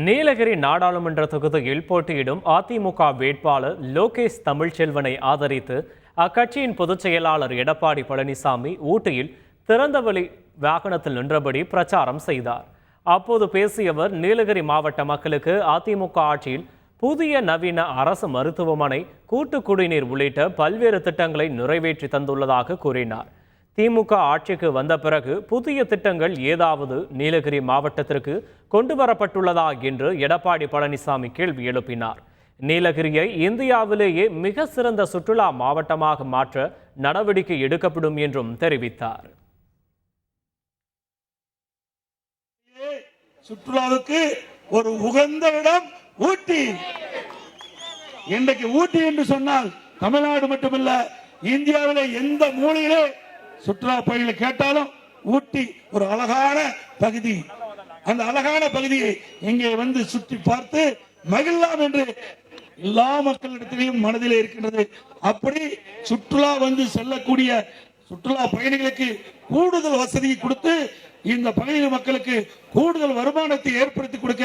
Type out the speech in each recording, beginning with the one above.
நீலகிரி நாடாளுமன்ற தொகுதியில் போட்டியிடும் அதிமுக வேட்பாளர் லோகேஷ் தமிழ்ச்செல்வனை ஆதரித்து அக்கட்சியின் பொதுச் செயலாளர் எடப்பாடி பழனிசாமி ஊட்டியில் திறந்தவெளி வாகனத்தில் நின்றபடி பிரச்சாரம் செய்தார். அப்போது பேசிய அவர், நீலகிரி மாவட்ட மக்களுக்கு அதிமுக ஆட்சியில் புதிய நவீன அரசு மருத்துவமனை, கூட்டு குடிநீர் உள்ளிட்ட பல்வேறு திட்டங்களை நிறைவேற்றி தந்துள்ளதாக கூறினார். திமுக ஆட்சிக்கு வந்த பிறகு புதிய திட்டங்கள் ஏதாவது நீலகிரி மாவட்டத்திற்கு கொண்டு வரப்பட்டுள்ளதா என்று எடப்பாடி பழனிசாமி கேள்வி எழுப்பினார். நீலகிரியை இந்தியாவிலேயே மிக சிறந்த சுற்றுலா மாவட்டமாக மாற்ற நடவடிக்கை எடுக்கப்படும் என்றும் தெரிவித்தார். சுற்றுலாவுக்கு ஒரு உகந்த இடம் ஊட்டி. இன்றைக்கு ஊட்டி என்று சொன்னால் தமிழ்நாடு மட்டுமல்ல, இந்தியாவிலே எந்த மூலையிலே சுற்றுலா பயணிகளை கேட்டாலும் ஊட்டி ஒரு அழகான பகுதி. அந்த அழகான பகுதியை இங்கே வந்து சுற்றி பார்த்து மகிழலாம் என்று எல்லா மக்களிடத்திலையும் மனதிலே இருக்கின்றது. அப்படி சுற்றுலா வந்து செல்லக்கூடிய சுற்றுலா பயணிகளுக்கு கூடுதல் வசதியை கொடுத்து இந்த பகுதி மக்களுக்கு கூடுதல் வருமானத்தை ஏற்படுத்தி கொடுக்க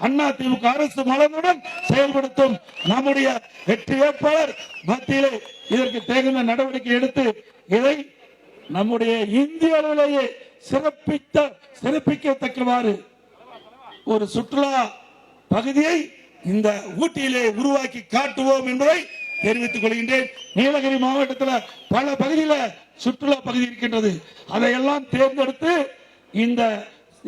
அதிமுக அரசு மலனுடன் செயல்படுத்தும். நம்முடைய வெற்றி வேட்பாளர் மத்தியிலே இதற்கு தகுந்த நடவடிக்கை எடுத்து இதை நம்முடைய இந்திய அளவிலேயே சிறப்பிக்கத்தக்கவாறு ஒரு சுற்றுலா பகுதியை இந்த ஊட்டியிலே உருவாக்கி காட்டுவோம் என்பதை தெரிவித்துக் கொள்கின்றேன். நீலகிரி மாவட்டத்தில் பல பகுதியில் சுற்றுலா பகுதி இருக்கின்றது. அதையெல்லாம் தேர்ந்தெடுத்து இந்த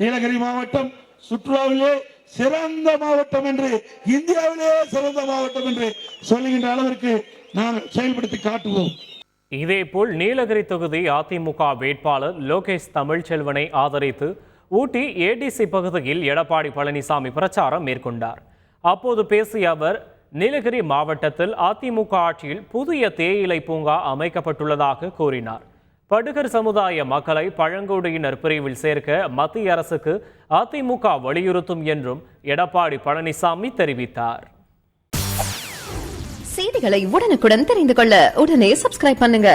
நீலகிரி மாவட்டம் சுற்றுலாவிலே சிறந்த மாவட்டம் என்று, இந்தியாவிலேயே சிறந்த மாவட்டம் என்று சொல்லுகின்ற அளவிற்கு நாங்கள் செயல்படுத்தி காட்டுவோம். இதேபோல் நீலகிரி தொகுதி அதிமுக வேட்பாளர் லோகேஷ் தமிழ்ச்செல்வனை ஆதரித்து ஊட்டி ஏடிசி பகுதியில் எடப்பாடி பழனிசாமி பிரச்சாரம் மேற்கொண்டார். அப்போது பேசிய அவர், நீலகிரி மாவட்டத்தில் அதிமுக ஆட்சியில் புதிய தேயிலை பூங்கா அமைக்கப்பட்டுள்ளதாக கூறினார். படுகர் சமுதாய மக்களை பழங்குடியினர் பிரிவில் சேர்க்க மத்திய அரசுக்கு அதிமுக வலியுறுத்தும் என்றும் எடப்பாடி பழனிசாமி தெரிவித்தார். செய்திகளை உடனுக்குடன் தெரிந்து கொள்ள உடனே சப்ஸ்கிரைப் பண்ணுங்க.